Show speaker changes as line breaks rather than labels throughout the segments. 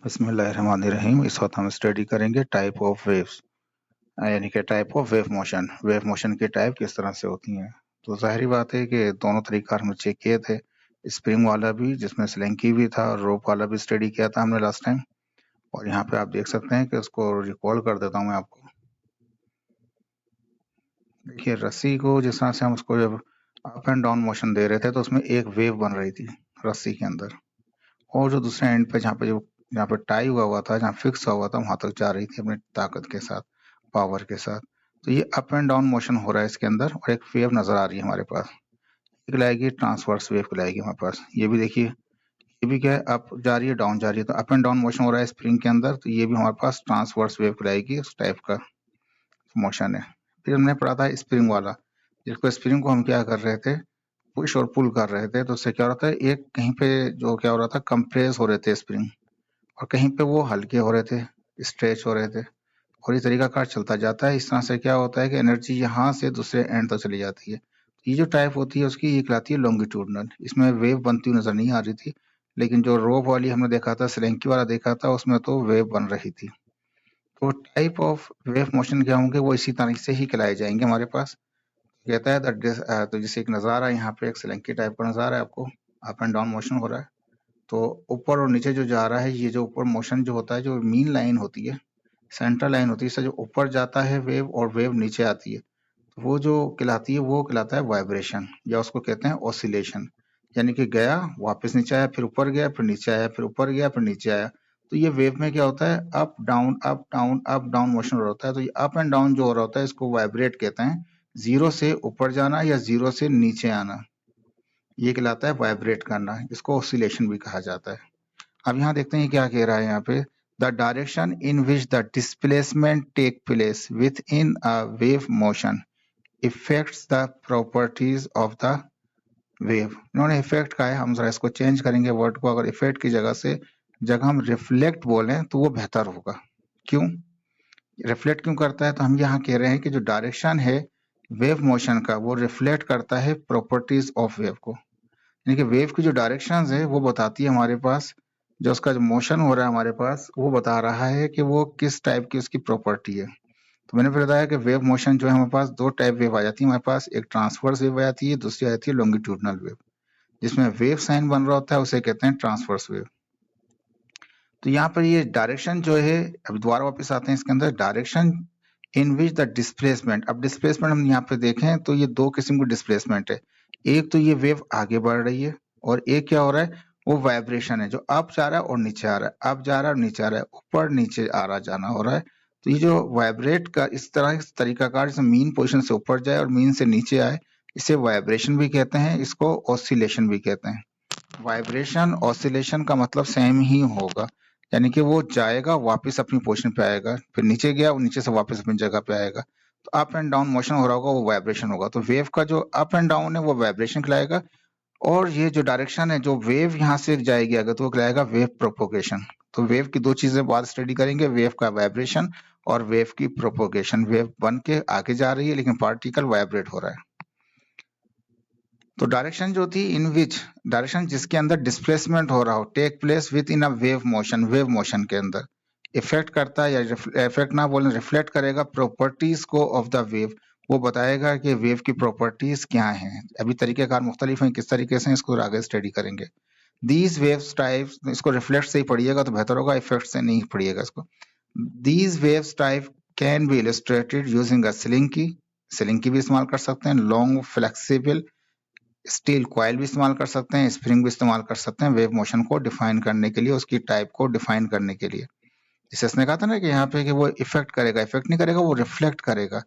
बिस्मिल्लाहिर्रहमानिर्रहीम। इस वक्त हम स्टडी करेंगे टाइप ऑफ वेव्स, यानी कि type of wave motion. Wave motion की टाइप किस तरह से होती हैं। तो जाहिर बात है कि दोनों तरीका हमने चेक किए थे, स्प्रिंग वाला भी जिसमें स्लैंकी भी था और रोप वाला भी स्टडी किया था हमने लास्ट टाइम। और यहाँ पे आप देख सकते हैं कि उसको रिकॉल कर देता हूँ मैं आपको। देखिए रस्सी को जिस तरह से हम उसको जब अप एंड डाउन मोशन दे रहे थे तो उसमें एक वेव बन रही थी रस्सी के अंदर, और जो दूसरे एंड पे जहाँ पे टाई हुआ था, जहाँ फिक्स हुआ था, वहां तक जा रही थी अपनी ताकत के साथ, पावर के साथ। तो ये अप एंड डाउन मोशन हो रहा है इसके अंदर, और एक वेव नजर आ रही है हमारे पास। एक लाएगी ट्रांसवर्स वेव लाएगी हमारे पास। ये भी देखिए, ये भी क्या है, अप जा रही है डाउन जा रही है, तो अप एंड डाउन मोशन हो रहा है स्प्रिंग के अंदर। तो ये भी हमारे पास ट्रांसवर्स वेव लाएगी, उस टाइप का मोशन है। फिर हमने पढ़ा था स्प्रिंग वाला, जिसको स्प्रिंग को हम क्या कर रहे थे, पुश और पुल कर रहे थे। तो उससे क्या हो रहा था, एक कहीं पे जो क्या हो रहा था, कंप्रेस हो रहे थे स्प्रिंग, और कहीं पे वो हल्के हो रहे थे, स्ट्रेच हो रहे थे, और ये तरीका कार चलता जाता है। इस तरह से क्या होता है कि एनर्जी यहाँ से दूसरे एंड तक चली जाती है। ये जो टाइप होती है उसकी ये कहलाती है लॉन्गिट्यूडनल। इसमें वेव बनती हुई नजर नहीं आ रही थी, लेकिन जो रोप वाली हमने देखा था, स्लैंकी वाला देखा था, उसमें तो वेव बन रही थी। तो टाइप ऑफ वेव मोशन क्या होंगे, वो इसी तरह से ही कहलाए जाएंगे हमारे पास। कहता है तो जैसे एक नज़ारा है यहाँ पे, एक स्लैंकी टाइप का नज़ारा है आपको, अप एंड डाउन मोशन हो रहा है। तो ऊपर और नीचे जो जा रहा है, ये जो ऊपर मोशन जो होता है, जो मीन लाइन होती है, सेंट्रल लाइन होती है, इससे जो ऊपर जाता है वेव और वेव नीचे आती है, तो वो जो कहलाती है वो कहलाता है वाइब्रेशन, या उसको कहते हैं ऑसिलेशन। यानी कि गया, वापस नीचे आया, फिर ऊपर गया, फिर नीचे आया, फिर ऊपर गया, फिर नीचे आया। तो ये वेव में क्या होता है, up down up down up down motion हो रहा होता है। तो ये अप एंड डाउन जो हो रहा होता है, इसको वाइब्रेट कहते हैं। जीरो से ऊपर जाना या जीरो से नीचे आना, ये कहलाता है वाइब्रेट करना। इसको ऑसिलेशन भी कहा जाता है। अब यहाँ देखते हैं क्या कह रहा है यहाँ पे, the direction in which the displacement take place within a wave motion effects the properties of the wave. इन्होंने इफेक्ट का है, हम जरा इसको चेंज करेंगे वर्ड को। अगर इफेक्ट की जगह हम रिफ्लेक्ट बोलें तो वो बेहतर होगा। क्यों रिफ्लेक्ट क्यों करता है, तो हम यहाँ कह रहे हैं कि जो डायरेक्शन है वेव मोशन का, वो रिफ्लेक्ट करता है प्रॉपर्टीज ऑफ वेव को। यानी कि वेव की जो डायरेक्शन है वो बताती है हमारे पास, जो उसका जो मोशन हो रहा है हमारे पास, वो बता रहा है कि वो किस टाइप की उसकी प्रॉपर्टी है। तो मैंने फिर बताया कि वेव मोशन जो है हमारे पास दो टाइप वेव आ जाती है हमारे पास, एक ट्रांसवर्स वेव आ जाती है, दूसरी आ जाती है लॉन्गिट्यूडनल वेव। जिसमें वेव साइन बन रहा होता है उसे कहते हैं ट्रांसवर्स वेव। तो यहाँ पर ये डायरेक्शन जो है, अब दोबारा वापस आते हैं इसके अंदर, direction in which the displacement. अब डिस्प्लेसमेंट हम यहाँ पे देखें तो ये दो किस्म की डिस्प्लेसमेंट है। एक तो ये वेव आगे बढ़ रही है, और एक क्या हो रहा है, वो वाइब्रेशन है, जो अप जा रहा है और नीचे आ रहा है, अप जा रहा है और नीचे आ रहा है, ऊपर नीचे आ रहा जाना हो रहा है। तो ये जो वाइब्रेट का इस तरह इस तरीकाकार, जैसे मीन पोजिशन से ऊपर जाए और मीन से नीचे आए, इसे वाइब्रेशन भी कहते हैं, इसको ऑसिलेशन भी कहते हैं। वाइब्रेशन ऑसिलेशन का मतलब सेम ही होगा, यानी कि वो जाएगा वापस अपनी पोजीशन पे आएगा, फिर नीचे गया, वो नीचे से वापस अपनी जगह पे आएगा। तो अप एंड डाउन मोशन हो रहा होगा, वो वाइब्रेशन होगा। तो वेव का जो अप एंड डाउन है वो वाइब्रेशन कहलाएगा, और ये जो डायरेक्शन है, जो वेव यहाँ से जाएगी अगर, तो वो कहलाएगा वेव प्रोपोगेशन। तो वेव की दो चीजें बाद स्टडी करेंगे, वेव का वाइब्रेशन और वेव की प्रोपोगेशन। वेव बन के आगे जा रही है लेकिन पार्टिकल वाइब्रेट हो रहा है। तो डायरेक्शन जो थी, इन विच डायरेक्शन जिसके अंदर डिस्प्लेसमेंट हो रहा हो, take place within a wave motion, wave motion के अंदर इफेक्ट करता है, या इफेक्ट ना बोले रिफ्लेक्ट करेगा प्रॉपर्टीज को ऑफ द वेव। वो बताएगा कि वेव की प्रॉपर्टीज क्या हैं। अभी तरीकेकार मुख्तलिफ हैं, किस तरीके से इसको आगे स्टडी करेंगे। दीज वेव्स टाइप्स, इसको रिफ्लेक्ट से ही पढ़िएगा तो बेहतर होगा, इफेक्ट से नहीं पढ़िएगा इसको। These waves type can be illustrated using a slinky, slinky भी इस्तेमाल कर सकते हैं, लॉन्ग फ्लेक्सिबल स्टील कॉइल भी इस्तेमाल कर सकते हैं, स्प्रिंग भी इस्तेमाल कर सकते हैं वेव मोशन को डिफाइन करने के लिए, उसकी टाइप को डिफाइन करने के लिए। जैसे इसने कहा था ना कि यहाँ पे कि वो इफेक्ट करेगा, इफेक्ट नहीं करेगा, वो रिफ्लेक्ट करेगा।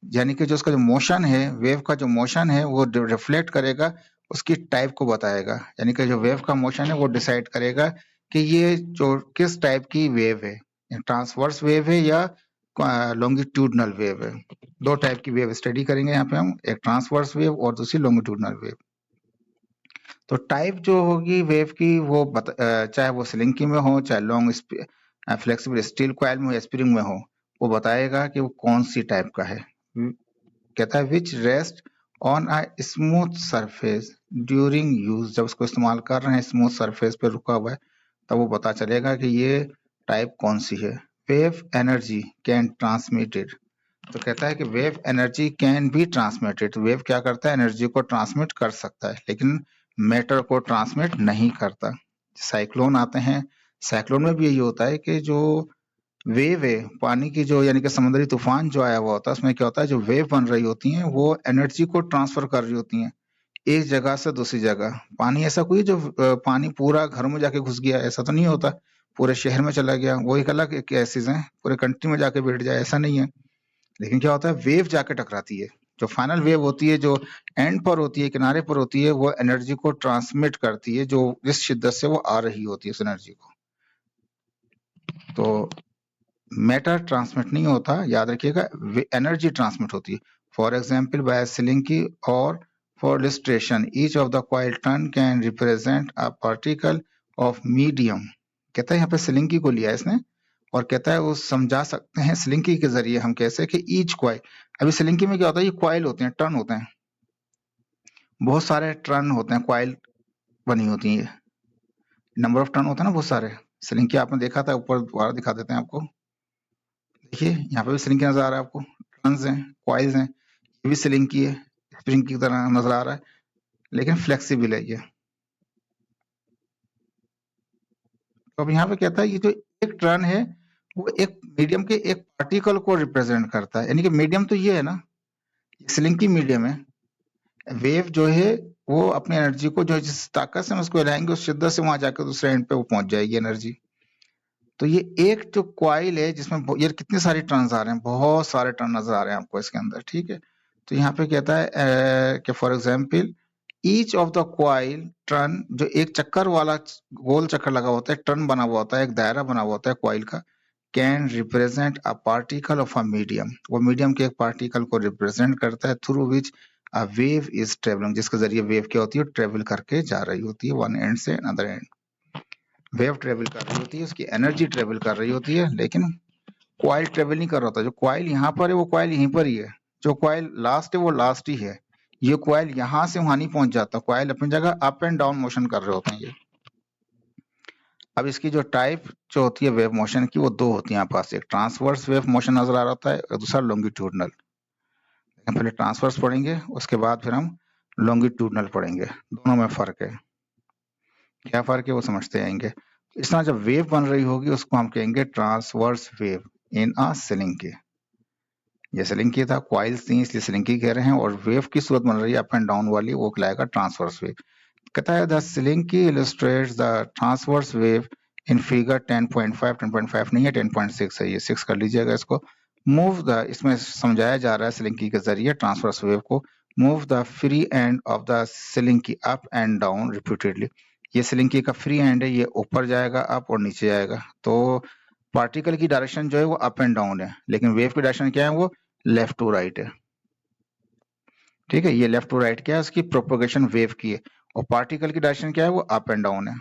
यानी कि जो उसका जो मोशन है, वेव का जो मोशन है, वो रिफ्लेक्ट करेगा, उसकी टाइप को बताएगा। यानी कि जो वेव का मोशन है वो डिसाइड करेगा कि ये जो किस टाइप की वेव है, ट्रांसवर्स वेव है या लॉन्गिट्यूडनल वेव है। दो टाइप की वेव स्टडी करेंगे यहाँ पे हम, एक ट्रांसवर्स वेव और दूसरी लॉन्गिट्यूडनल वेव। तो टाइप जो होगी वेव की, वो चाहे वो स्लिंकी में हो, चाहे लॉन्ग फ्लेक्सिबल स्टील कॉइल में हो या स्प्रिंग में हो, वो बताएगा कि वो कौन सी टाइप का है। कहता है which rest on a smooth surface during use, जब उसको इस्तेमाल कर रहे हैं स्मूथ सरफेस पे रुका हुआ है, तब वो पता चलेगा कि ये टाइप कौन सी है। वेव एनर्जी कैन ट्रांसमिटेड, तो कहता है कि wave energy can be transmitted, wave क्या करता है, एनर्जी को ट्रांसमिट कर सकता है, लेकिन मैटर को ट्रांसमिट नहीं करता। साइक्लोन आते हैं, साइक्लोन में भी यही होता है कि जो वेव है पानी की, जो यानी कि समुद्री तूफान जो आया हुआ होता है, उसमें क्या होता है, जो वेव बन रही होती हैं वो एनर्जी को ट्रांसफर कर रही होती हैं एक जगह से दूसरी जगह। पानी ऐसा कोई जो पानी पूरा घर में जाके घुस गया, ऐसा तो नहीं होता, पूरे शहर में चला गया, वो एक अलग केसेस हैं, पूरे कंट्री में जाके बैठ जाए, ऐसा नहीं है। लेकिन क्या होता है, वेव जाके टकराती है, जो फाइनल वेव होती है, जो एंड पर होती है, किनारे पर होती है, वो एनर्जी को ट्रांसमिट करती है, जो जिस शिद्दत से वो आ रही होती है उस एनर्जी को। तो मैटर ट्रांसमिट नहीं होता, याद रखिएगा, एनर्जी ट्रांसमिट होती है। फॉर एग्जाम्पल बाय सिलिंकी और for illustration each of the coil turn can represent a particle of medium. कहता है यहाँ पे सिलिंकी को लिया है इसने, और कहता है वो समझा सकते हैं सिलिंकी के जरिए हम कैसे कि ईच कॉइल, अभी सिलिंकी में क्या होता है, ये कॉइल होते हैं, टर्न होते हैं, बहुत सारे टर्न होते हैं, कॉइल बनी होती है, नंबर ऑफ टर्न होता है ना बहुत सारे। सिलिंकी आपने देखा था, ऊपर दोबारा दिखा देते हैं आपको, देखिए यहाँ पे भी सिलिंकी नजर आ रहा है आपको, टर्न्स हैं, कॉइल्स हैं, ये भी सिलिंकी है, स्प्रिंग की तरह नजर आ रहा है, लेकिन फ्लेक्सिबल है ये। तो अब यहाँ पे कहता है ये जो एक टर्न है वो एक मीडियम के एक पार्टिकल को रिप्रेजेंट करता है, यानी कि मीडियम तो ये है ना, सिलिंकी मीडियम है। वेव जो है वो अपनी एनर्जी को जो जिस ताकत से हम उसको हिलाएंगे उस शिद्दत से वहां जाकर दूसरे एंड पे वो पहुंच जाएगी एनर्जी। तो ये एक जो कॉइल है जिसमें ये कितने सारे टर्न्स आ रहे हैं, बहुत सारे टर्न नजर आ रहे हैं आपको इसके अंदर, ठीक है। तो यहाँ पे कहता है कि for example each of the coil turn, जो एक चक्कर वाला गोल चक्कर लगा होता है, टर्न बना हुआ होता है, एक दायरा बना हुआ होता है कॉइल का, can represent a particle of a medium, वो मीडियम के एक पार्टिकल को रिप्रेजेंट करता है, through which a wave is travelling, जिसके जरिए वेव क्या होती है, ट्रेवल करके जा रही होती है वन एंड से अनदर एंड। वेव ट्रेवल कर रही होती है, उसकी एनर्जी ट्रेवल कर रही होती है, लेकिन कॉइल ट्रेवल नहीं कर रहा होता। जो कॉइल यहाँ पर है वो कॉइल यहीं पर ही है, जो कॉइल लास्ट है वो लास्ट ही है, ये कॉइल यहाँ से वहां नहीं पहुंच जाता, कॉइल अपनी जगह अप एंड डाउन मोशन कर रहे होते हैं ये। अब इसकी जो टाइप जो होती है वेव मोशन की, वो दो होती है यहाँ पास, एक ट्रांसवर्स वेव मोशन नजर आ रहा होता है और दूसरा लॉन्गिट्यूडनल। पहले ट्रांसवर्स पढ़ेंगे, उसके बाद फिर हम लॉन्गिट्यूडनल पढ़ेंगे, दोनों में फर्क है, क्या फर्क है वो समझते आएंगे। इस तरह जब वेव बन रही होगी उसको हम कहेंगे ट्रांसवर्स वेव इन अ सिलिंकी। ये सिलिंकी था, कॉइल्स थी इसलिए सिलिंकी कह रहे हैं, और वेव की सूरत बन रही है अप एंड डाउन वाली, वो कहलाएगा ट्रांसवर्स वेव। कहता है the slinky illustrates the transverse wave in figure 10.5, 10.5 नहीं है 10.6 है, ये 6 कर लीजिएगा इसको। मूव द, इसमें समझाया जा रहा है सिलिंकी के जरिए ट्रांसवर्स वेव को, move the free end of the slinky up and down repeatedly. ये सिलिंकी का फ्री एंड है, ये ऊपर जाएगा अप और नीचे जाएगा, तो पार्टिकल की डायरेक्शन जो है वो अप एंड डाउन है, लेकिन वेव की डायरेक्शन क्या है, वो लेफ्ट टू राइट है, ठीक है। ये लेफ्ट टू राइट क्या है, उसकी प्रोपोगेशन वेव की है, और पार्टिकल की डायरेक्शन क्या है, वो अप एंड डाउन है,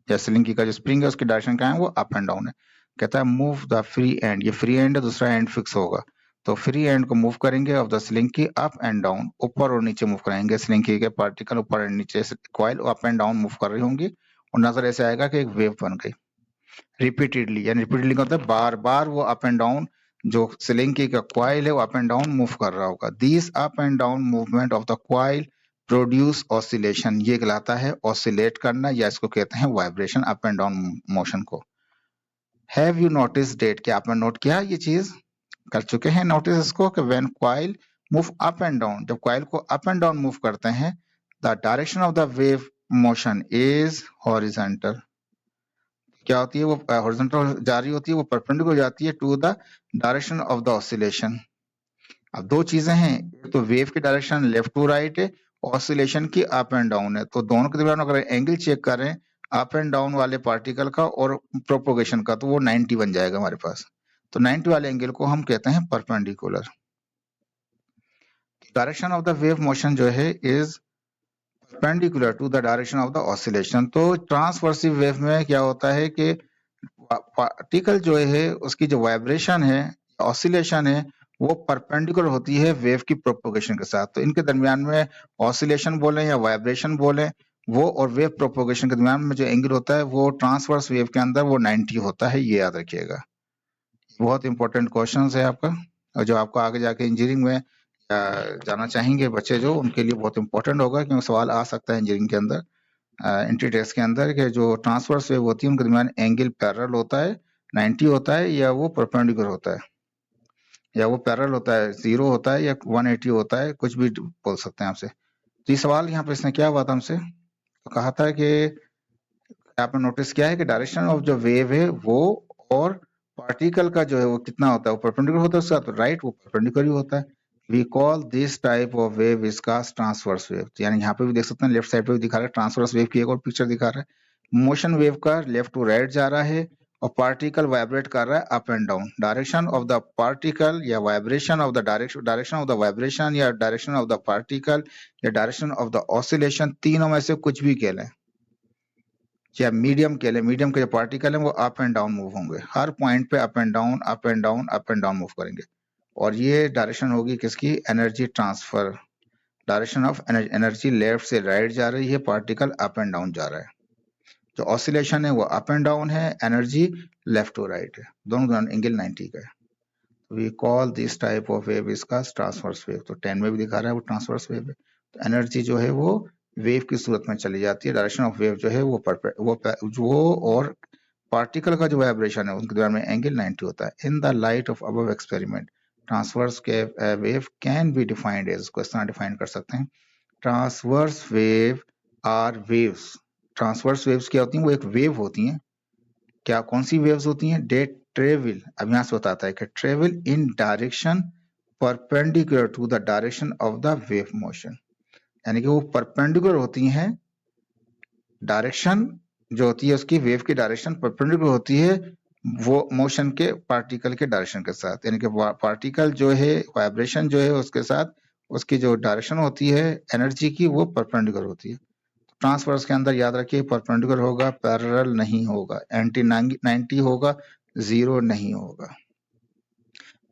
या सिलिंकी का जो स्प्रिंग है उसकी डायरेक्शन क्या है, वो अप एंड डाउन है। कहता है मूव द फ्री एंड, ये फ्री एंड है, दूसरा एंड फिक्स होगा, तो फ्री एंड को मूव करेंगे of the slinky up and down, ऊपर और नीचे मूव कराएंगे, सिलिंकी के पार्टिकल ऊपर एंड नीचे, coil up and down move कर रही होंगी, और नजर ऐसे आएगा कि एक वेव बन गई रिपीटेडली, यानी रिपीटेडली का मतलब बार बार वो अप एंड डाउन, जो सिलिंकी का कॉइल है वो अप एंड डाउन मूव कर रहा होगा। This up and down movement of the coil produce oscillation, ये कहलाता है ऑसिलेट करना, या इसको कहते हैं vibration, up and down motion को। हैव यू नोटिस डेट, क्या आपने नोट किया ये चीज, कर चुके हैं नोटिस इसको, कि when coil move up and down, जब कॉइल को अप एंड डाउन मूव करते हैं, the direction of the wave motion is horizontal, क्या होती है, वो हॉरिजॉन्टल जा रही होती है, वो परपेंडिकुलर जाती है to the direction of the oscillation. अब दो चीजें हैं, एक तो वेव की डायरेक्शन लेफ्ट टू राइट है, ऑसिलेशन की अप एंड डाउन है, तो दोनों के दरमियान अगर एंगल चेक करें अप एंड डाउन वाले पार्टिकल का और प्रोपोगेशन का, तो वो 90 बन जाएगा हमारे पास, तो 90 वाले एंगल को हम कहते हैं perpendicular. Direction of the wave motion जो है is perpendicular to the direction of the oscillation. तो ट्रांसवर्सिव वेव में क्या होता है कि पार्टिकल जो है उसकी जो वाइब्रेशन है, ऑसिलेशन है, वो परपेंडिकुलर होती है वेव की प्रोपोगेशन के साथ, तो इनके दरमियान में ऑसिलेशन बोले या वाइब्रेशन बोले, वो और वेव प्रोपोगेशन के दरमियान में जो एंगल होता है वो ट्रांसवर्स वेव के अंदर वो 90 होता है, ये याद रखिएगा। बहुत इंपॉर्टेंट क्वेश्चन है आपका, और जो आपको आगे जाके इंजीनियरिंग में जाना चाहेंगे बच्चे जो, उनके लिए बहुत इंपॉर्टेंट होगा, क्योंकि सवाल आ सकता है इंजीनियरिंग के अंदर एंट्री टेस्ट के अंदर कि जो ट्रांसवर्स वेव होती है उनके दरमियान एंगल पैरेलल होता है 90 होता है, या वो परपेंडिकुलर होता है, या वो पैरेलल होता है 0 होता है, या 180 होता है, कुछ भी बोल सकते हैं आपसे। तो ये सवाल यहाँ पे इसने क्या हुआ था हमसे, तो कहा था कि आपने नोटिस किया है कि डायरेक्शन ऑफ जो वेव है वो और पार्टिकल का जो है वो कितना होता है, वो परपेंडिकुलर होता है उसका, तो राइट वो परपेंडिकुलर ही होता है। We call this type of wave विस्कस ट्रांसवर्स वेव। यानी यहाँ पे भी देख सकते हैं लेफ्ट साइड पे भी दिखा रहा है ट्रांसवर्स वेव की एक और पिक्चर दिखा रहा है। मोशन वेव का लेफ्ट टू राइट जा रहा है और पार्टिकल वाइब्रेट कर रहा है up and down. Direction of the particle या vibration of the direction of the vibration या डायरेक्शन ऑफ द पार्टिकल या डायरेक्शन ऑफ द ऑसिलेशन, तीनों में से कुछ भी कह लें, या मीडियम के लिए, मीडियम के जो पार्टिकल हैं वो अप एंड डाउन मूव होंगे, हर पॉइंट पे up and down up and down up and down move करेंगे। और ये डायरेक्शन होगी किसकी, energy transfer. Direction of energy left से राइट जा रही है, पार्टिकल अप एंड डाउन जा रहा है। जो ऑसिलेशन है वो अप एंड डाउन है, एनर्जी लेफ्ट टू राइट है, दोनों एंगल 90 का है। We call this type of wave इसका ट्रांसवर्स वेव। तो 10 में भी दिखा रहा है वो ट्रांसवर्स वेव है। तो एनर्जी जो है वो वेव की सूरत में चली जाती है, डायरेक्शन ऑफ वेव जो है वो और पार्टिकल का जो वाइब्रेशन है उनके दरमियान में एंगल 90 होता है। In the light of above experiment transverse के wave can be defined as, को इस तरह डिफाइन कर सकते हैं, transverse wave are waves. Transverse waves क्या होती हैं, वो एक वेव होती हैं। क्या कौन सी वेव्स होती हैं, दे ट्रेवल, अब यहाँ से बताता है कि travel in direction perpendicular to the direction of the wave motion. यानी कि वो परपेंडिकुलर होती हैं, डायरेक्शन जो होती है उसकी वेव की डायरेक्शन परपेंडिकुलर होती है वो मोशन के पार्टिकल के डायरेक्शन के साथ। यानी कि पार्टिकल जो है वाइब्रेशन जो है उसके साथ उसकी जो डायरेक्शन होती है एनर्जी की वो परपेंडिकुलर होती है। ट्रांसवर्स के अंदर याद रखिए परपेंडिकुलर होगा, पैरेलल नहीं होगा, एंटी 90 होगा, 0 नहीं होगा।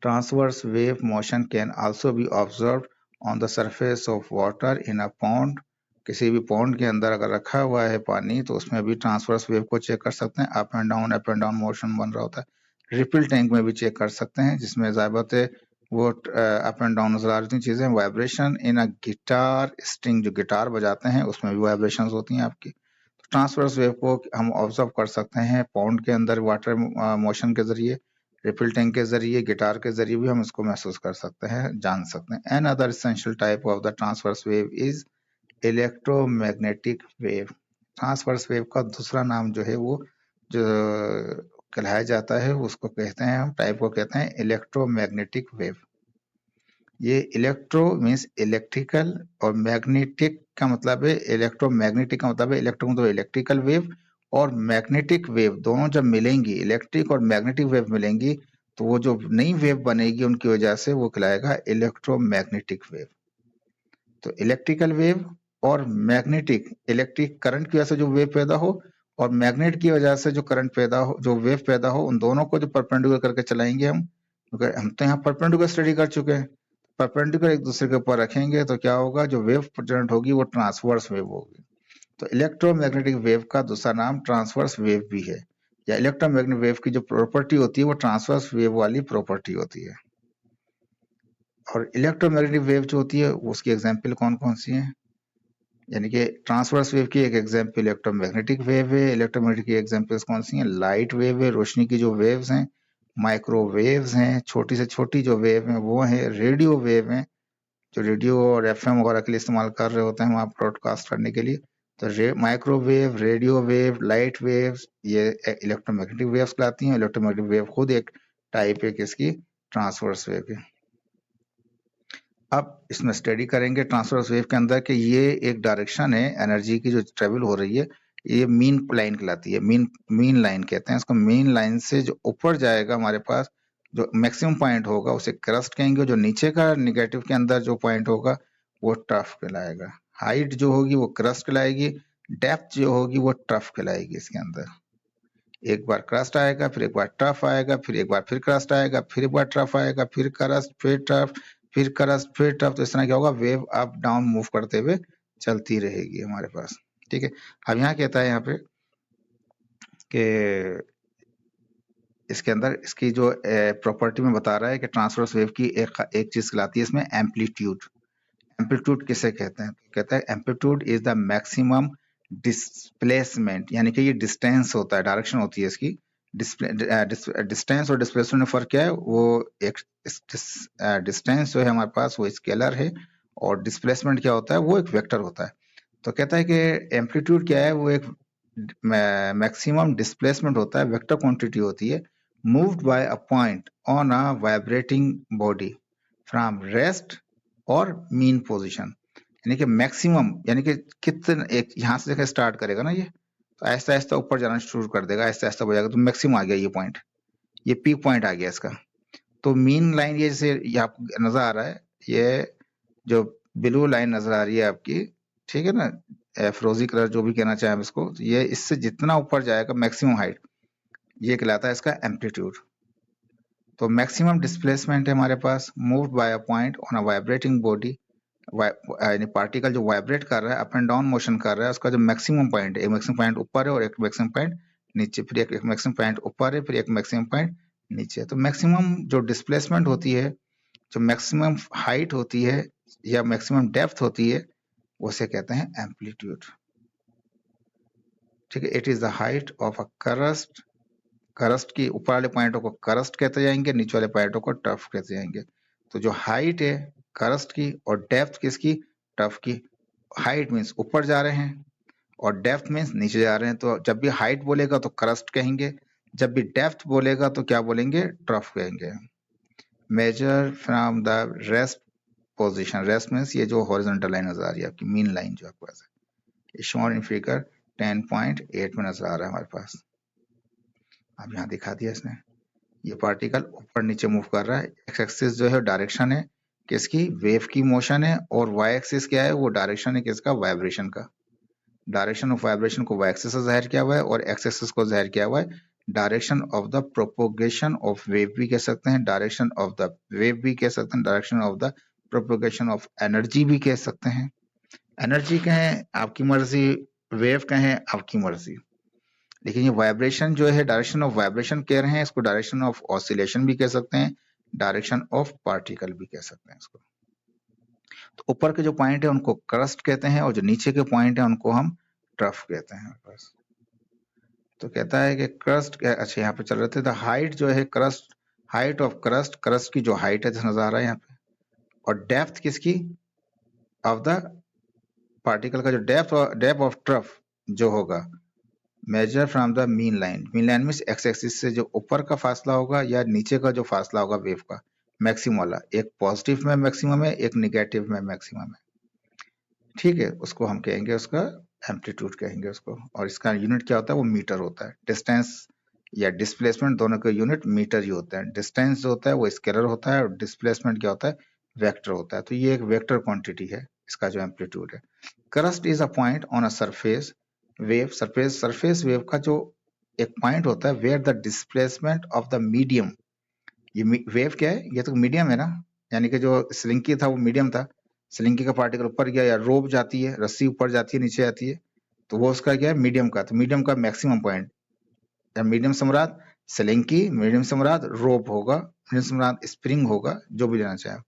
Transverse wave motion can also be observed on the surface of water in a pond. किसी भी पॉन्ड के अंदर अगर रखा हुआ है पानी तो उसमें भी ट्रांसवर्स वेव को चेक कर सकते हैं, अप एंड डाउन मोशन बन रहा होता है। रिपल टैंक में भी चेक कर सकते हैं, जिसमें ज़ाहिर है वो अप एंड डाउन नजर आ रही चीजें। Vibration in a guitar string, जो गिटार बजाते हैं उसमें भी वाइब्रेशंस होती हैं आपकी। ट्रांसवर्स वेव को हम ऑब्जर्व कर सकते हैं पॉन्ड के अंदर वाटर मोशन के जरिए, रिपल टैंक के जरिए, गिटार के जरिए भी हम इसको महसूस कर सकते हैं, जान सकते हैं। Another essential type of the transverse wave is electromagnetic wave. Transverse wave का दूसरा नाम जो है वो जो कहलाया जाता है उसको कहते हैं, हम टाइप को कहते हैं इलेक्ट्रोमैग्नेटिक वेव। ये इलेक्ट्रो मीन्स इलेक्ट्रिकल और मैग्नेटिक का मतलब है, इलेक्ट्रोमैग्नेटिक का मतलब है इलेक्ट्रो मतलब इलेक्ट्रिकल वेव और मैग्नेटिक वेव दोनों जब मिलेंगी, इलेक्ट्रिक और मैग्नेटिक वेव मिलेंगी तो वो जो नई वेव बनेगी उनकी वजह से वो कहलाएगा इलेक्ट्रोमैग्नेटिक वेव। तो इलेक्ट्रिकल वेव और मैग्नेटिक, इलेक्ट्रिक करंट की वजह से जो वेव पैदा हो और मैग्नेट की वजह से जो करंट पैदा हो, जो वेव पैदा हो, उन दोनों को जो परपेंडिकुलर करके चलाएंगे हम, क्योंकि हम तो यहाँ परपेंडिकुलर स्टडी कर चुके हैं। परपेंडिकुलर एक दूसरे के ऊपर रखेंगे तो क्या होगा, जो वेव जनरेट होगी वो ट्रांसवर्स वेव होगी। तो इलेक्ट्रोमैग्नेटिक वेव का दूसरा नाम ट्रांसवर्स वेव भी है, या इलेक्ट्रोमैग्नेटिक वेव की जो प्रॉपर्टी होती है वो ट्रांसवर्स वेव वाली प्रॉपर्टी होती है। और इलेक्ट्रोमैग्नेटिक वेव जो होती है उसकी एग्जाम्पल कौन कौन सी है, यानी कि ट्रांसवर्स वेव की एक एग्जाम्पल इलेक्ट्रोमैग्नेटिक वेव है। इलेक्ट्रोमैग्नेटिक की एग्जाम्पल्स कौन सी हैं, लाइट वेव है, रोशनी की जो वेव्स हैं, माइक्रोवेव्स हैं, छोटी से छोटी जो वेव हैं वो है, रेडियो वेव हैं, जो रेडियो और एफएम वगैरह के लिए इस्तेमाल कर रहे होते हैं वहाँ ब्रॉडकास्ट करने के लिए। तो microwave, radio wave, light waves, ये इलेक्ट्रोमैग्नेटिक वेव्स कहलाती हैं। इलेक्ट्रोमैग्नेटिक वेव खुद एक टाइप है किसकी, ट्रांसवर्स वेव की। अब इसमें स्टडी करेंगे ट्रांसवर्स वेव के अंदर कि ये एक डायरेक्शन है एनर्जी की जो ट्रेवल हो रही है, ये मीन लाइन कहलाती है, मीन लाइन कहते हैं इसको। मीन लाइन से जो ऊपर जाएगा हमारे पास जो मैक्सिमम पॉइंट होगा उसे क्रस्ट कहेंगे, जो नीचे का निगेटिव के अंदर जो पॉइंट होगा वो ट्रफ कहलाएगा। हाइट जो होगी वो क्रस्ट कहलाएगी, डेप्थ जो होगी वो ट्रफ कहलाएगी। इसके अंदर एक बार क्रस्ट आएगा, फिर एक बार ट्रफ आएगा, फिर एक बार फिर क्रस्ट आएगा, फिर एक बार ट्रफ आएगा, फिर क्रस्ट, फिर ट्रफ, फिर क्रस्ट, फिर ट्रफ। तो इस तरह क्या होगा, वेव अप डाउन मूव करते हुए चलती रहेगी हमारे पास। ठीक है। अब यहाँ कहता है यहाँ पे कि इसके अंदर इसकी जो प्रॉपर्टी में बता रहा है कि ट्रांसवर्स वेव की एक चीज कहलाती है इसमें एम्पलीट्यूड। एम्पलीट्यूड किसे कहते हैं? तो कहता है amplitude is the maximum displacement, यानी कि ये डिस्टेंस होता है, डायरेक्शन होती है इसकी। डिस्टेंस और डिस्प्लेसमेंट में फर्क क्या है? वो एक डिस्टेंस जो है हमारे पास वो स्केलर है, और डिस्प्लेसमेंट क्या होता है? वो एक वेक्टर होता है। तो कहता है कि एम्पलीट्यूड क्या है? वो एक मैक्सिमम डिस्प्लेसमेंट होता है, वेक्टर क्वांटिटी होती है, moved by a point on a vibrating body from rest और मीन पोजीशन। यानी कि मैक्सिमम, यानी कि कितने, एक यहाँ से देखा स्टार्ट करेगा ना ये, तो ऐसा ऐसा ऊपर जाना शुरू कर देगा, ऐसा ऐसा हो जाएगा, तो मैक्सिमम आ गया ये पॉइंट, ये पीक पॉइंट आ गया इसका। तो मीन लाइन ये जैसे ये आपको नजर आ रहा है, ये जो ब्लू लाइन नजर आ रही है आपकी, ठीक है ना, फिरोजी कलर जो भी कहना चाहे आप इसको, तो ये इससे जितना ऊपर जाएगा मैक्सिमम हाइट, ये कहलाता है इसका एम्पलीट्यूड। तो मैक्सिमम डिस्प्लेसमेंट है हमारे पास, moved by a point on a vibrating body, यानी पार्टिकल जो वाइब्रेट कर रहा है, अप एंड डाउन मोशन कर रहा है, उसका जो मैक्सिमम पॉइंट है, एक मैक्सिमम पॉइंट ऊपर है और एक मैक्सिमम पॉइंट नीचे, फिर एक मैक्सिमम पॉइंट ऊपर है, फिर एक मैक्सिमम पॉइंट नीचे। तो मैक्सिमम जो डिस्प्लेसमेंट होती है, जो मैक्सिमम हाइट होती है या मैक्सिमम डेप्थ होती है, उसे कहते हैं एम्पलीट्यूड। ठीक है, it is the height of a crest. Crest की ऊपर वाले पॉइंटों को करस्ट कहते जाएंगे, नीचे वाले पॉइंटों को टफ कहते जाएंगे। तो जो हाइट है करस्ट की और डेप्थ किसकी? टफ की। हाइट मीन्स ऊपर जा रहे हैं और डेप्थ मीन्स नीचे जा रहे हैं। तो जब भी हाइट बोलेगा तो करस्ट कहेंगे, जब भी डेप्थ बोलेगा तो क्या बोलेंगे? ट्रफ कहेंगे। Measure from the rest position, rest means ये जो हॉरिजॉन्टल लाइन नजर आ रही है आपकी, मीन लाइन जो आपके पास है, शोन इन फिगर 10.8 में नजर आ रहा है हमारे पास। अब यहाँ दिखा दिया इसने, ये पार्टिकल ऊपर नीचे मूव कर रहा है। एक्स एक्सिस जो है डायरेक्शन है किसकी? वेव की मोशन है, और वाई एक्सिस क्या है? वो डायरेक्शन है किसका? वाइब्रेशन का। डायरेक्शन ऑफ वाइब्रेशन को वाई एक्सिस से जाहिर किया हुआ है, और एक्स एक्सिस को जाहिर किया हुआ है direction of the propagation of wave भी कह सकते हैं, डायरेक्शन ऑफ द वेव भी कह सकते हैं, direction of the propagation of energy भी कह सकते हैं। एनर्जी कहें आपकी मर्जी, वेव कहें आपकी मर्जी, लेकिन ये वाइब्रेशन जो है डायरेक्शन ऑफ वाइब्रेशन कह रहे हैं, इसको डायरेक्शन ऑफ ऑसिलेशन भी कह सकते हैं, डायरेक्शन ऑफ पार्टिकल भी कह सकते हैं इसको। तो ऊपर के जो पॉइंट है उनको क्रस्ट कहते हैं, और जो नीचे के पॉइंट है उनको हम ट्रफ कहते हैं बस। तो कहता है कि क्रस्ट, अच्छा यहाँ पे चल रहे थे, द हाइट जो है crust, height of crust, crust की जो हाइट है जैसे नजर आ रहा है यहाँ पे, और डेप्थ किसकी? ऑफ द पार्टिकल का जो डेप्थ ऑफ ट्रफ जो होगा, measure from the mean line. Mean line means x axis से जो ऊपर का फासला होगा या नीचे का जो फासला होगा वेव का, मैक्सिमम वाला, एक पॉजिटिव में मैक्सिमम है, एक निगेटिव में मैक्सिमम है। ठीक है, उसको हम कहेंगे, उसका एम्पलीट्यूड कहेंगे उसको, और इसका यूनिट क्या होता है? वो मीटर होता है। डिस्टेंस या डिस्प्लेसमेंट दोनों का यूनिट मीटर ही होता है। डिस्टेंस जो होता है वो स्केलर होता है, और डिस्प्लेसमेंट क्या होता है? वेक्टर होता है। तो ये एक वेक्टर क्वांटिटी है इसका जो एम्पलीट्यूड है। Crest is a point on a surface wave, surface wave का जो एक पॉइंट होता है where the displacement of the medium, ये वेव क्या है? ये तो मीडियम है ना, यानी कि जो स्लिंकी था वो मीडियम था, स्लिंकी का पार्टिकल ऊपर गया, या रोप जाती है, रस्सी ऊपर जाती है नीचे आती है, तो वो उसका क्या है? मीडियम का। तो मीडियम का मैक्सिमम पॉइंट, या मीडियम से मुराद स्लिंकी, मीडियम से मुराद रोप होगा, मीडियम से मुराद स्प्रिंग होगा, जो भी लेना चाहे।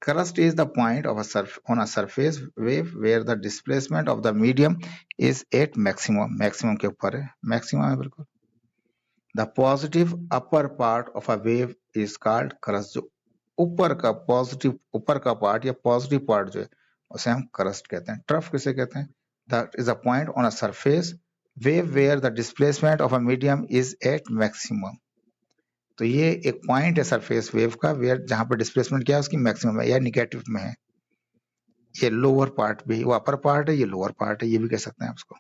Crust is the point of on a surface wave where the displacement of the medium is at maximum, maximum के ऊपर है, maximum है बिल्कुल। The positive upper part of a wave is called crust, जो ऊपर का पॉजिटिव, ऊपर का पार्ट या पॉजिटिव पार्ट जो है उसे हम क्रस्ट कहते हैं। ट्रफ किसे कहते हैं? That is a point on a surface wave where the displacement of a medium is at maximum। तो ये एक पॉइंट है सरफेस वेव का वेयर जहां पर डिस्प्लेसमेंट क्या है? उसकी मैक्सिमम है या निगेटिव में है। ये लोअर पार्ट भी, वो अपर पार्ट है, ये लोअर पार्ट है, ये भी कह सकते हैं उसको।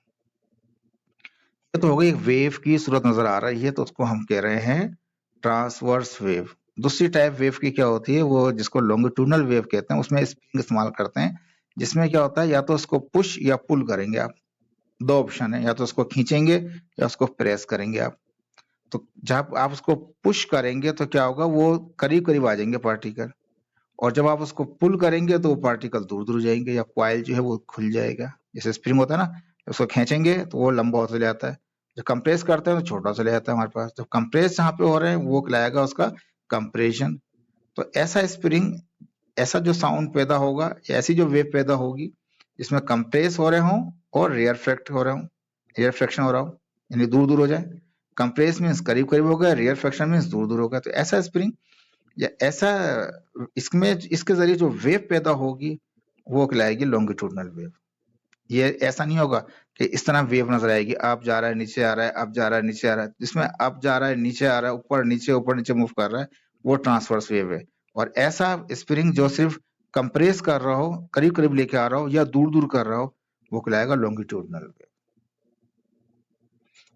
ये तो हो गई एक वेव की सूरत नजर आ रही है, तो उसको हम कह रहे हैं ट्रांसवर्स वेव। दूसरी टाइप वेव की क्या होती है? वो जिसको लॉन्गिट्यूडनल वेव कहते हैं, उसमें स्प्रिंग इस्तेमाल करते हैं, जिसमें क्या होता है या तो उसको पुश या पुल करेंगे आप, दो ऑप्शन है, या तो उसको खींचेंगे या उसको प्रेस करेंगे आप। तो जब आप उसको पुश करेंगे तो क्या होगा? वो करीब करीब आ जाएंगे पार्टिकल, और जब आप उसको पुल करेंगे तो वो पार्टिकल दूर दूर जाएंगे, या कॉइल जो है वो खुल जाएगा। जैसे स्प्रिंग होता है ना, उसको खींचेंगे तो वो लंबा होता चला जाता है, जब कंप्रेस करते हैं तो छोटा चला जाता है हमारे पास। जब कंप्रेस जहाँ पे हो रहे हैं वो कहलाएगा उसका कंप्रेशन। तो ऐसा स्प्रिंग, ऐसा जो साउंड पैदा होगा, ऐसी जो वेव पैदा होगी जिसमें कंप्रेस हो रहे हों और रेयरफेक्ट हो रहे हों, रेयरफेक्शन हो रहा हो, यानी दूर दूर हो जाए। कंप्रेस मीन्स करीब करीब हो गया, रेयरफेक्शन मीन्स दूर दूर हो गया। तो ऐसा स्प्रिंग या ऐसा, इसमें इसके जरिए जो वेव पैदा होगी वो कहलाएगी लॉन्गिट्यूडनल वेव। ये ऐसा नहीं होगा कि इस तरह वेव नजर आएगी, अप जा रहा है नीचे आ रहा है, अप जा रहा है नीचे आ रहा है। जिसमें अप जा रहा है नीचे आ रहा है, ऊपर नीचे मूव कर रहा है, वो ट्रांसवर्स वेव है। और ऐसा स्प्रिंग जो सिर्फ कंप्रेस कर रहा हो, करीब करीब लेके आ रहा हो या दूर दूर कर रहा हो, वो कहलाएगा लॉन्गिट्यूडनल वेव।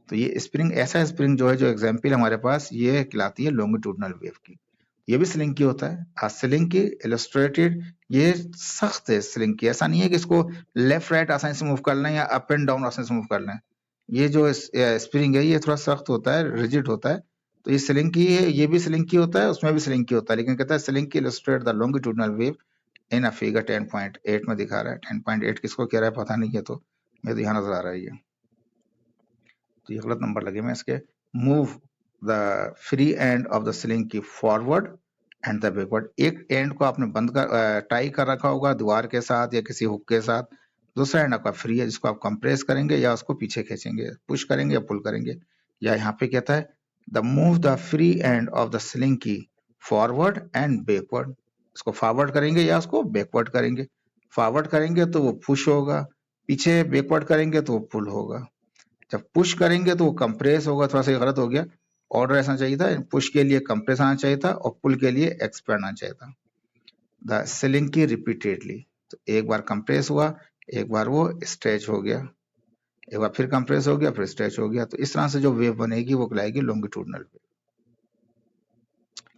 तो ये स्प्रिंग, ऐसा स्प्रिंग जो है, जो एग्जाम्पल हमारे पास, ये कहलाती है लॉन्गिट्यूडनल वेव की। ये भी स्लिंकी होता है। स्लिंकी इलस्ट्रेटेड, ये सख्त है स्लिंकी। ऐसा नहीं है कि इसको लेफ्ट राइट आसानी से मूव करना है या अप एंड डाउन आसानी से मूव करना है। ये जो स्प्रिंग है ये थोड़ा सख्त होता है, रिजिड होता है। तो ये स्लिंकी है, ये भी स्लिंकी होता है, उसमें भी स्लिंकी होता है। लेकिन कहता है slinky illustrate the longitudinal wave in a figure 10.8 में दिखा रहा है। 10.8 किसको कह रहा है पता नहीं है, तो मेरे तो यहाँ नजर आ रहा है ये, तो ये गलत नंबर लगे मैं इसके। Move the free end of the slinky forward and the backward. एक एंड को आपने बंद कर, टाई कर रखा होगा दीवार के साथ या किसी हुक के साथ। दूसरा एंड आपका फ्री है, जिसको आप कंप्रेस करेंगे या उसको पीछे खींचेंगे, पुश करेंगे या पुल करेंगे। या यहाँ पे कहता है the move the free end of the slinky forward and backward. इसको फॉरवर्ड करेंगे या उसको बैकवर्ड करेंगे। फॉरवर्ड करेंगे तो वो पुश होगा, पीछे बैकवर्ड करेंगे तो वो पुल होगा। जब पुश करेंगे तो वो कंप्रेस होगा। थोड़ा सा गलत हो गया, ऑर्डर ऐसा चाहिए था, पुश के लिए कंप्रेस आना चाहिए था और पुल के लिए एक्सपेंड आना चाहिए था। द स्लिंकी रिपीटेडली, तो एक बार कंप्रेस हुआ, एक बार वो स्ट्रेच हो गया, एक बार फिर कंप्रेस हो गया, फिर स्ट्रेच हो गया। तो इस तरह से जो वेव बनेगी वो कहलाएगी लॉन्गिट्यूडनल वेव।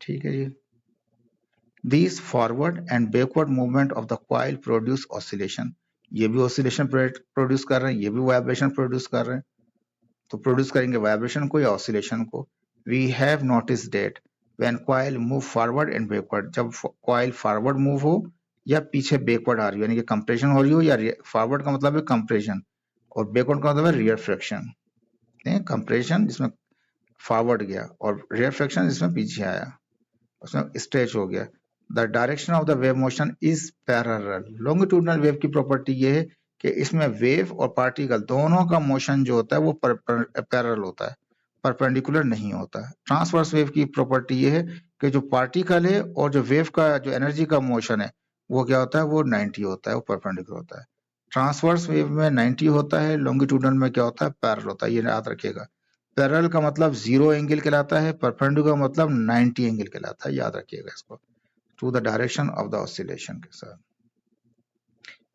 ठीक है जी। This forward and backward movement of the coil produce oscillation. ये भी ऑसिलेशन प्रोड्यूस कर रहे हैं, ये भी वाइब्रेशन प्रोड्यूस कर रहे हैं। तो प्रोड्यूस करेंगे वाइब्रेशन को या ऑसिलेशन को। We have notice that when coil move forward and backward, जब कॉइल फॉरवर्ड मूव हो या पीछे बैकवर्ड आ रही हो, यानी कि कंप्रेशन हो रही हो, या फॉरवर्ड का मतलब है कंप्रेशन और बैकवर्ड का मतलब है रियर फ्रैक्शन। कंप्रेशन जिसमें फॉरवर्ड गया और रियर फ्रैक्शन जिसमें पीछे आया, उसमें स्ट्रेच हो गया। The direction of the wave motion is parallel. Longitudinal wave की प्रॉपर्टी ये है कि इसमें वेव और पार्टिकल दोनों का मोशन जो होता है वो पैरेलल होता है, परपेंडिकुलर नहीं होता है। ट्रांसवर्स वेव की प्रॉपर्टी ये है कि जो पार्टिकल है और जो वेव का जो एनर्जी का मोशन है वो क्या होता है, वो 90 होता है, वो परपेंडिकुलर होता है। ट्रांसवर्स वेव में 90 होता है, लॉन्गिट्यूडनल में क्या होता है, पैरेलल होता है। ये याद रखिएगा, पैरेलल का मतलब 0 एंगल कहलाता है, परपेंडिकुलर का मतलब 90 एंगल कहलाता है। याद रखिएगा इसको, to the direction of the oscillation के साथ।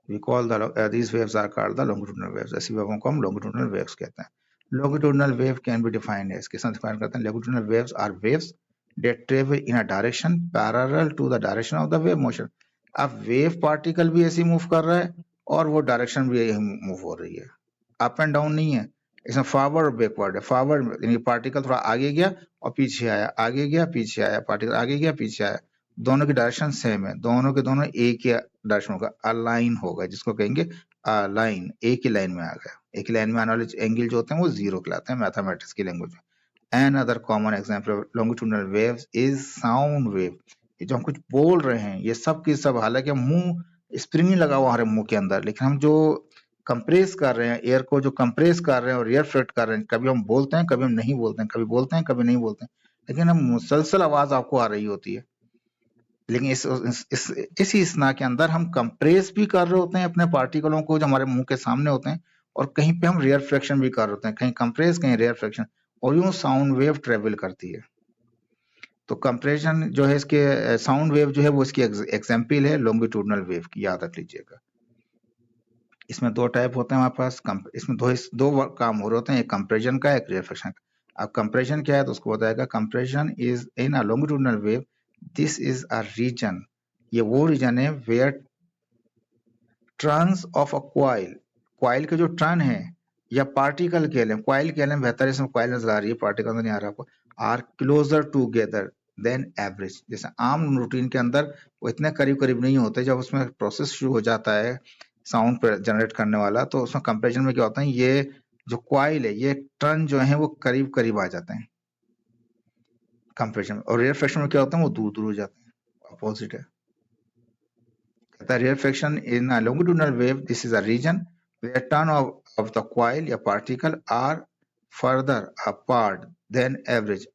We call these waves are called the longitudinal waves। ऐसी वेवों को हम longitudinal waves कहते हैं। Longitudinal wave can be defined as, किस तरह डिफाइन करते हैं? Longitudinal waves are waves that travel in a direction parallel to the direction of the wave motion। अब वेव पार्टिकल भी ऐसे मूव कर रहा है और वो डायरेक्शन भी मूव हो रही है, अप एंड डाउन नहीं है। इसमें फॉरवर्ड और बैकवर्ड है। फॉरवर्ड यानी पार्टिकल थोड़ा आगे गया और पीछे आया, आगे गया पीछे आया, पार्टिकल आगे गया पीछे आया, दोनों की डायरेक्शन सेम है, दोनों के दोनों एक ही डायरेक्शन होगा, अलाइन होगा, जिसको कहेंगे अलाइन, एक ही लाइन में आ गया। एक ही लाइन में आने वाले एंगल जो होते हैं वो जीरो कहलाते हैं मैथमेटिक्स की लैंग्वेज में। Another common example of longitudinal waves is sound wave. ये जो हम कुछ बोल रहे हैं ये सब की सब, हालांकि मुंह स्प्रिंग नहीं लगा हुआ हमारे मुंह के अंदर, लेकिन हम जो कंप्रेस कर रहे हैं, एयर को जो कंप्रेस कर रहे हैं और रिफ्लेक्ट कर रहे हैं, कभी हम बोलते हैं कभी हम नहीं बोलते हैं, कभी बोलते हैं कभी नहीं बोलते हैं, लेकिन हम मुसलसल आवाज आपको आ रही होती है। लेकिन इसी स्ना के अंदर हम कंप्रेस भी कर रहे होते हैं अपने पार्टिकलों को जो हमारे मुंह के सामने होते हैं, और कहीं पे हम रेयर फ्रैक्शन भी कर रहे होते हैं, कहीं कंप्रेस कहीं रेयर फ्रैक्शन, और यूं साउंड वेव ट्रेवल करती है। तो कंप्रेशन जो है इसके, साउंड वेव जो है वो इसकी एग्जाम्पल है लॉन्गिट्यूडनल वेव की, याद रख लीजिएगा। इसमें दो टाइप होते हैं हमारे पास, इसमें दो काम हो रहे होते हैं, एक कंप्रेशन का, एक रिफ्लेक्शन का। अब कंप्रेशन क्या है तो उसको बताएगा, compression is in a longitudinal wave, this is a region, ये वो रीजन है where turns of a coil, coil के जो टर्न है या पार्टिकल कह लें, क्वाइल कह लें बेहतर, इसमें क्वाइल नजर आ रही है, पार्टिकल नहीं आ रहा आपको, are closer together than average. जैसे आम रूटीन के अंदर वो इतने करीब करीब नहीं होते, जब उसमें प्रोसेस शुरू हो जाता है साउंड जनरेट करने वाला, तो उसमें कंप्रेशन में क्या होता है, ये जो कॉइल है, ये टर्न जो है वो करीब करीब आ जाते हैं कंप्रेशन में, और रेयरफेक्शन में क्या होता है, वो दूर दूर हो जाते हैं, अपोजिट है। कहता है rarefaction in a longitudinal wave, this is a region where turn of the coil या particle are farther apart than average.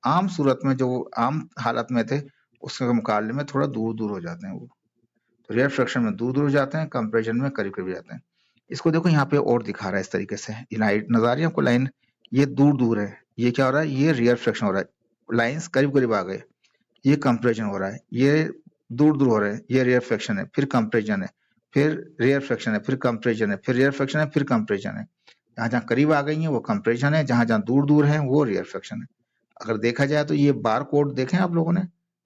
आम सूरत में जो आम हालत में थे उसके मुकाबले में थोड़ा दूर दूर हो जाते हैं वो, तो रेयरफेक्शन में दूर दूर हो जाते हैं, कंप्रेशन में करीब करीब जाते हैं। इसको देखो यहाँ पे और दिखा रहा है इस तरीके से, ये लाइट नजर आ रही है आपको लाइन, ये दूर दूर है, ये क्या हो रहा है, ये रेयरफेक्शन हो रहा है, लाइंस करीब करीब आ गए, ये कंप्रेशन हो रहा है, ये दूर दूर हो रहे हैं, ये रेयरफेक्शन है, फिर कंप्रेशन है, फिर रेयरफेक्शन है, फिर कंप्रेशन है, फिर रेयरफेक्शन है, फिर कंप्रेशन है। जहां जहां करीब आ गई है वो कंप्रेशन है, जहां जहां दूर दूर है वो रेयरफेक्शन है। अगर देखा जाए तो ये बार कोड देखें आप लोगों ने,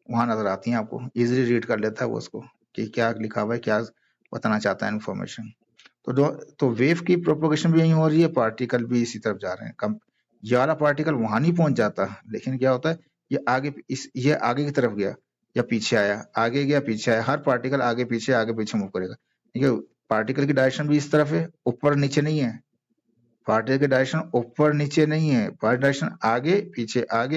वहां नजर आती है आपको, इजिली रीड कर लेता है वो उसको कि क्या लिखा हुआ है, क्या बताना चाहता है इन्फॉर्मेशन। तो वेव की प्रोपोगेशन भी यही हो रही है, पार्टिकल भी इसी तरफ जा रहे हैं, कम ये वाला पार्टिकल वहां नहीं पहुंच जाता, लेकिन क्या होता है, ये आगे की तरफ गया या पीछे आया, आगे गया पीछे आया, हर पार्टिकल आगे पीछे मूव करेगा, ठीक है। पार्टिकल की डायरेक्शन भी इस तरफ है, ऊपर नीचे नहीं है, पार्टिकल की डायरेक्शन ऊपर नीचे नहीं है, पार्टिकल डायरेक्शन आगे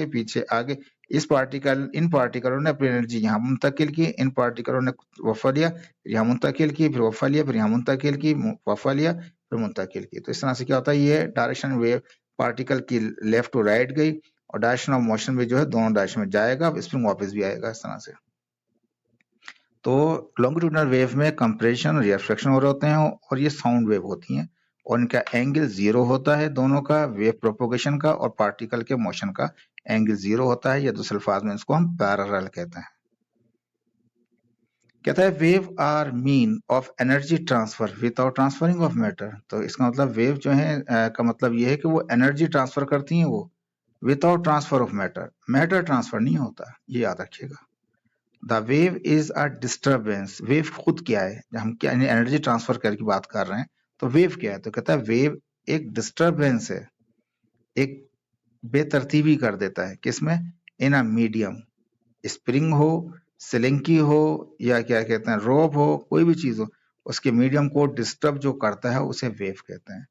पीछे आगे। इन पार्टिकलों ने अपनी एनर्जी यहाँ मुंतकिल की, इन पार्टिकलों ने वफा लिया, फिर यहाँ मुंतकिल की, फिर वफा लिया, फिर यहाँ मुंतकिल की, वफा लिया, फिर मुंतकिल की। तो इस तरह से क्या होता है, ये डायरेक्शन वेव पार्टिकल की लेफ्ट टू राइट गई, और डायरेक्शन ऑफ मोशन भी जो है दोनों डायरेक्शन में जाएगा, स्प्रिंग वापस भी आएगा इस तरह से। तो लॉन्गिट्यूडनल वेव में कंप्रेशन और रिफ्लेक्शन हो रहे होते हैं, और ये साउंड वेव होती हैं, और इनका एंगल जीरो होता है दोनों का, वेव प्रोपोगेशन का और पार्टिकल के मोशन का एंगल जीरो होता है, या दूसरे अल्फाज में इसको हम पैरेलल कहते हैं। कहता है wave are mean of energy transfer without transferring of matter. तो इसका मतलब वेव जो है का मतलब ये है कि वो एनर्जी ट्रांसफर करती हैं वो without transfer of matter, matter transfer नहीं होता, ये याद रखिएगा। The wave is a disturbance, wave खुद क्या है, जब हम क्या एनर्जी ट्रांसफर करके बात कर रहे हैं, तो वेव क्या है, तो कहता है वेव एक डिस्टर्बेंस है, एक बेतरतीबी कर देता है, किसमें, इन अ मीडियम, स्प्रिंग हो, सिलिंकी हो, या क्या कहते हैं रोप हो, कोई भी चीज हो, उसके मीडियम को डिस्टर्ब जो करता है उसे वेव कहते हैं।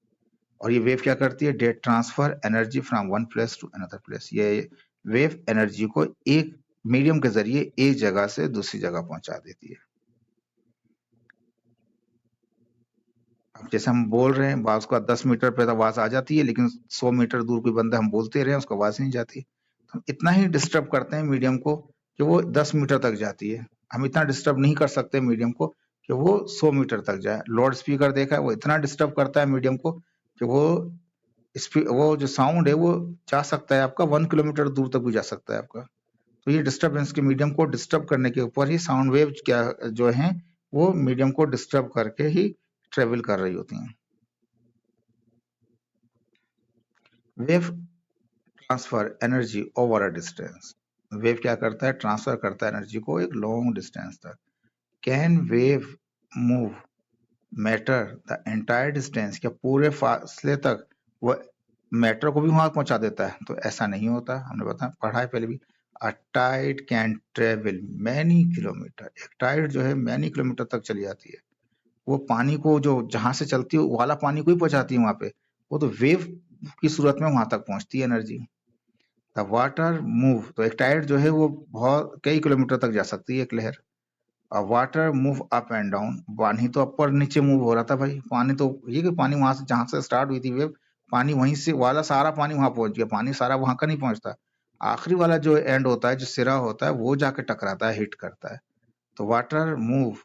और ये वेव क्या करती है, that transfer energy from one place to another place, ये वेव एनर्जी को एक मीडियम के जरिए एक जगह से दूसरी जगह पहुंचा देती है। अब जैसे हम बोल रहे हैं, बात उसका 10 मीटर पे आवाज आ जाती है, लेकिन 100 मीटर दूर कोई बंदा हम बोलते रहे उसको आवाज नहीं जाती, तो हम इतना ही डिस्टर्ब करते हैं मीडियम को कि वो 10 मीटर तक जाती है, हम इतना डिस्टर्ब नहीं कर सकते मीडियम को कि वो 100 मीटर तक जाए। लाउड स्पीकर देखा है, वो इतना डिस्टर्ब करता है मीडियम को कि वो जो साउंड है वो जा सकता है आपका 1 किलोमीटर दूर तक भी जा सकता है आपका। तो ये डिस्टर्बेंस के मीडियम को डिस्टर्ब करने के ऊपर ही साउंड वेव क्या जो है वो मीडियम को डिस्टर्ब करके ही ट्रेवल कर रही होती हैं। Wave transfer energy over a distance, wave क्या करता है, ट्रांसफर करता है एनर्जी को एक लॉन्ग डिस्टेंस तक। Can wave move matter the entire distance, क्या पूरे फासले तक वो मैटर को भी वहां पहुंचा देता है, तो ऐसा नहीं होता, हमने पढ़ा है पहले भी। A tide can travel many kilometre, एक टाइड जो है मैनी किलोमीटर तक चली जाती है, वो पानी को जो जहां से चलती है वाला पानी को ही पहुंचाती है वहां पे, वो तो वेव की सूरत में वहां तक पहुंचती है एनर्जी। द वाटर मूव, तो एक टाइड जो है वो बहुत कई किलोमीटर तक जा सकती है एक लहर। Water move up and down, पानी तो ऊपर नीचे मूव हो रहा था भाई, पानी तो ये कि पानी वहां से जहां से स्टार्ट हुई थी वेव, पानी वहीं से वाला सारा पानी वहां पहुंच गया, पानी सारा वहां का नहीं पहुंचता, आखिरी वाला जो एंड होता है, जो सिरा होता है, वो जाके टकराता है, हिट करता है। तो water move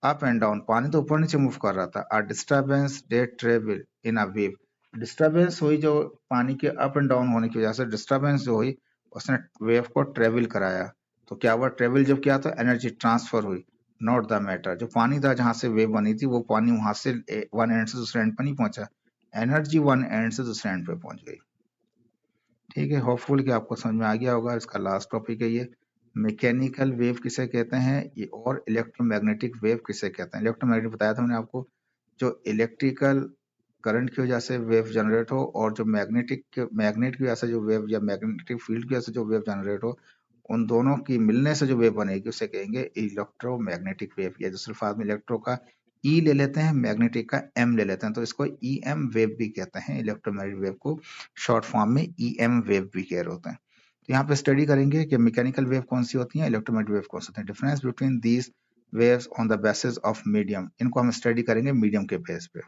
up and down, पानी तो ऊपर नीचे मूव कर रहा था। A disturbance that travel in a wave, disturbance हुई जो पानी के अप एंड डाउन होने की वजह से, डिस्टर्बेंस जो हुई उसने वेव को ट्रेवल कराया। तो क्या हुआ, ट्रेवल जब किया तो एनर्जी ट्रांसफर हुई, नॉट द मैटर, जो पानी था जहां से वेव बनी थी वो पानी वहां से वन एंड से दूसरे एंड पर नहीं पहुंचा, एनर्जी वन एंड से दूसरे एंड पे पहुंच गई। ठीक है, होपफुल कि आपको समझ में आ गया होगा। इसका लास्ट टॉपिक है ये, मैकेनिकल वेव किसे कहते हैं ये, और इलेक्ट्रोमैग्नेटिक वेव किसे कहते हैं। इलेक्ट्रोमैग्नेटिक बताया था मैंने आपको, जो इलेक्ट्रिकल करंट की वजह से वेव जनरेट हो, और जो मैग्नेट की वजह से जो वेव, या मैग्नेटिक फील्ड की वजह से जो वेव जनरेट हो, उन दोनों की मिलने से जो वेव बनेगी उसे कहेंगे इलेक्ट्रोमैग्नेटिक वेव, या दूसरे अल्फाज में इलेक्ट्रो का ई ले लेते हैं, मैग्नेटिक का एम ले लेते हैं, तो इसको ई एम वेव भी कहते हैं। इलेक्ट्रोमैग्नेटिक वेव को शॉर्ट फॉर्म में ई एम वेव भी कह रहे होते हैं। तो यहाँ पे स्टडी करेंगे कि मैकेनिकल वेव कौन सी होती है, इलेक्ट्रोमैग्नेटिक वेव कौन सी होती है, difference between these waves on the basis of medium. इनको हम स्टडी करेंगे मीडियम के बेस पे।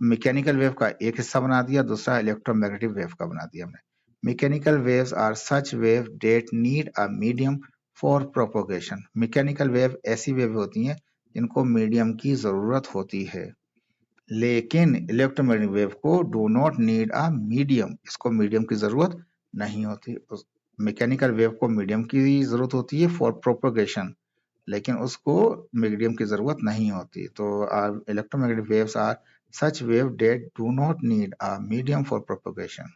मैकेनिकल वेव का एक हिस्सा बना दिया, दूसरा इलेक्ट्रोमैग्नेटिक वेव का बना दिया हमने। Mechanical waves are such wave that need a medium for propagation. Mechanical wave ऐसी वेव होती हैं जिनको मीडियम की जरूरत होती है, लेकिन इलेक्ट्रोमैग्नेटिक वेव को do not need a medium, इसको मीडियम की जरूरत नहीं होती। मैकेनिकल वेव को मीडियम की जरूरत होती है फॉर प्रोपोगेशन, लेकिन उसको मीडियम की जरूरत नहीं होती। तो electromagnetic waves are such wave that do not need a medium for propagation.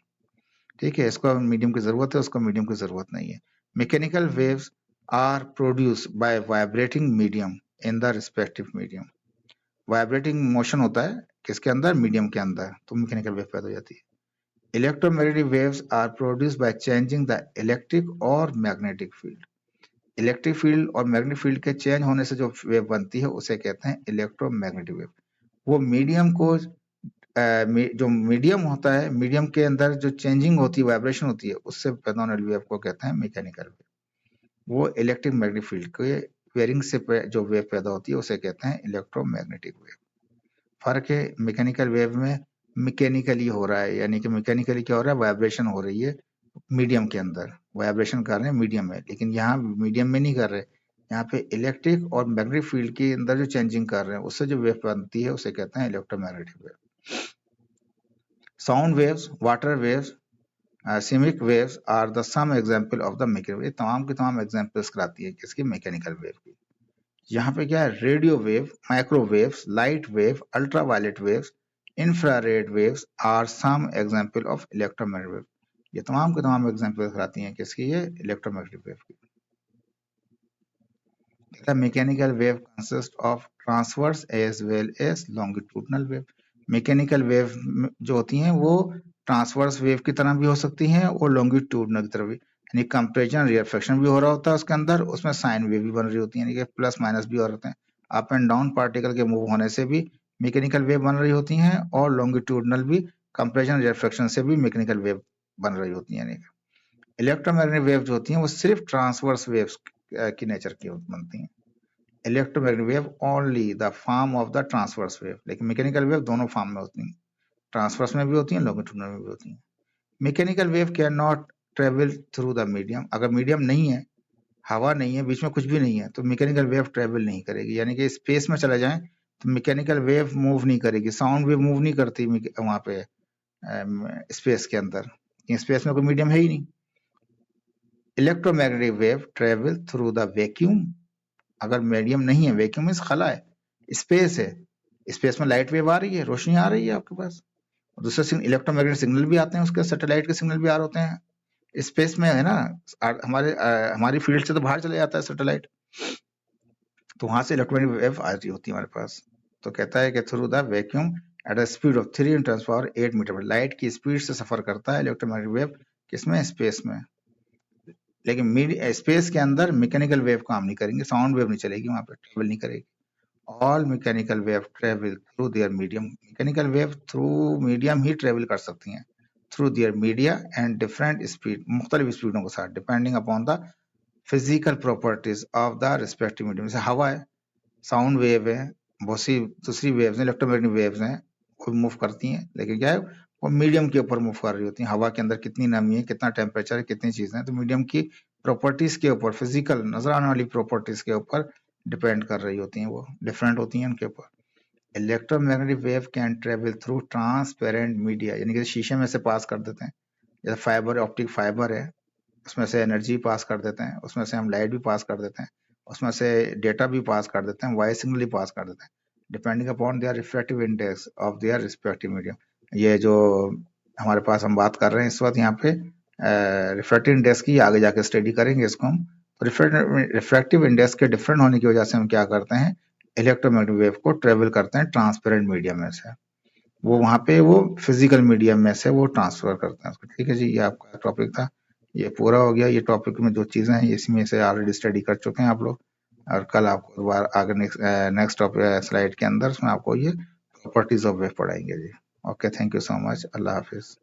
ठीक है, इसको मीडियम की जरूरत है, उसको मीडियम की जरूरत नहीं है। Mechanical waves are produce by vibrating medium in the respective medium. Vibrating motion होता है किसके अंदर, मीडियम के अंदर, तो मैकेनिकल वेव पैदा हो जाती है। Electromagnetic waves are produce by changing the electric और मैग्नेटिक फील्ड। इलेक्ट्रिक फील्ड और मैग्नेटिक फील्ड के चेंज होने से जो वेव बनती है उसे कहते हैं इलेक्ट्रोमैग्नेटिक वेव। वो मीडियम को जो मीडियम होता है, मीडियम के अंदर जो चेंजिंग होती है, वाइब्रेशन होती है, उससे पैदा होने वाली वेव को कहते हैं मैकेनिकल वेव। वो इलेक्ट्रिक मैग्नेटिक फील्ड के वेरिंग से जो वेव पैदा होती है उसे कहते हैं इलेक्ट्रोमैग्नेटिक वेव। फर्क है, मैकेनिकल वेव में मैकेनिकली हो रहा है, यानी कि मैकेनिकली क्या हो रहा है, वाइब्रेशन हो रही है मीडियम के अंदर, वाइब्रेशन कर रहे हैं मीडियम में, लेकिन यहाँ मीडियम में नहीं कर रहे, यहाँ पे इलेक्ट्रिक और मैग्नेटिक फील्ड के अंदर जो चेंजिंग कर रहे हैं उससे जो वेव बनती है उसे कहते हैं electromagnetic wave. Sound waves, water waves, seismic waves are the some example of the mechanical wave. तमाम के तमाम एग्जांपल्स कराती है किसकी, मैकेनिकल वेव की। यहाँ पे क्या है, radio wave, microwaves, light wave, ultraviolet waves, infrared waves are some example of electromagnetic wave. ये तमाम के तमाम एग्जांपल कराती हैं किसकी, ये इलेक्ट्रोमैग्नेटिक वेव की। The mechanical wave consists of transverse as well as longitudinal wave. Mechanical wave जो होती हैं वो ट्रांसवर्स वेव की तरह भी हो सकती हैं और लॉन्गिट्यूडनल की तरह भी, यानी कंप्रेशन रिफ्लेक्शन भी हो रहा होता है उसके अंदर, उसमें साइन वेव भी बन रही होती है, यानी कि प्लस माइनस भी हो रहे होते हैं। अप एंड डाउन पार्टिकल के मूव होने से भी मैकेनिकल वेव बन रही होती हैं, और लॉन्गिट्यूडनल भी कंप्रेशन रिफ्लेक्शन से भी मैकेनिकल वेव बन रही होती है। इलेक्ट्रोमैग्नेटिक वेव जो होती हैं वो सिर्फ ट्रांसवर्स वेव्स की नेचर की बनती हैं। Electromagnetic wave only the form of the transverse wave, लेकिन मैकेनिकल वेव दोनों फॉर्म में होती हैं, ट्रांसवर्स में भी होती हैं, लॉन्गिट्यूडनल में भी होती हैं। Mechanical wave can not travel through the medium. अगर मीडियम नहीं है, हवा नहीं है, बीच में कुछ भी नहीं है, तो मैकेनिकल वेव ट्रेवल नहीं करेगी, यानी कि स्पेस में चला जाए तो मैकेनिकल वेव मूव नहीं करेगी, साउंड वेव मूव नहीं करती वहां पे स्पेस के अंदर, स्पेस में कोई मीडियम है ही नहीं। Electromagnetic wave travel through the vacuum. अगर मीडियम नहीं है, वैक्यूम मींस खला है, स्पेस है, स्पेस में लाइट वेव आ रही है, रोशनी आ रही है आपके पास, दूसरे इलेक्ट्रोमैग्नेटिक सिग्नल भी आते हैं, उसके सैटेलाइट के सिग्नल भी आ रहे होते हैं, स्पेस में है ना, हमारी फील्ड से तो बाहर चले जाता है सैटेलाइट, तो वहां से इलेक्ट्रोमैग्नेटिक वेव आ रही होती है हमारे पास। तो कहता है कि through the vacuum at a speed of 3 × 10⁸ metre, light की स्पीड से सफर करता है इलेक्ट्रोमैग्नेटिक वेव, किसमें, स्पेस में। लेकिन स्पेस के अंदर मैकेनिकल वेव काम नहीं करेंगे, साउंड वेव नहीं चलेगी वहां पे, ट्रेवल नहीं करेगी। All mechanical wave travel through their medium. Mechanical wave through medium he travel कर सकती हैं, through their media and different speed, मुख्तलिफ स्पीडों के साथ, depending upon the physical properties of the respective medium. जैसे हवा है, साउंड वेव है, बहुत सी दूसरी वेव्स हैं, इलेक्ट्रोमैग्नेटिक वेव्स हैं, वो मूव करती हैं, लेकिन क्या है, वो मीडियम के ऊपर मूव कर रही होती हैं। हवा के अंदर कितनी नमी है, कितना टेम्परेचर है, कितनी चीजें हैं, तो मीडियम की प्रॉपर्टीज के ऊपर, फिजिकल नजर आने वाली प्रॉपर्टीज के ऊपर डिपेंड कर रही होती हैं, वो डिफरेंट होती हैं उनके ऊपर। Electromagnetic wave can travel through transparent media, यानी कि शीशे में से पास कर देते हैं, जैसे फाइबर, ऑप्टिक फाइबर है, उसमें से एनर्जी पास कर देते हैं, उसमें से हम लाइट भी पास कर देते हैं, उसमें से डेटा भी पास कर देते हैं, वॉइस सिग्नल भी पास कर देते हैं, depending upon their refractive index of their respective medium. ये जो हमारे पास हम बात कर रहे हैं इस वक्त यहाँ पे रिफ्रैक्टिव इंडेक्स की, आगे जाके स्टडी करेंगे इसको हम। रिफ्रैक्टिव इंडेक्स के डिफरेंट होने की वजह से हम क्या करते हैं, इलेक्ट्रोमैग्नेटिक वेव को ट्रेवल करते हैं ट्रांसपेरेंट मीडियम में से, वो वहां पे वो फिजिकल मीडियम में से वो ट्रांसफर करते हैं उसको। ठीक है जी, ये आपका टॉपिक था, ये पूरा हो गया। ये टॉपिक में जो चीजें हैं इसमें से ऑलरेडी स्टडी कर चुके हैं आप लोग, और कल आपको दोबारा आगे नेक्स्ट स्लाइड के अंदर उसमें आपको ये प्रॉपर्टीज ऑफ वेव पढ़ाएंगे जी। Okay, thank you so much, अल्लाह हाफिज।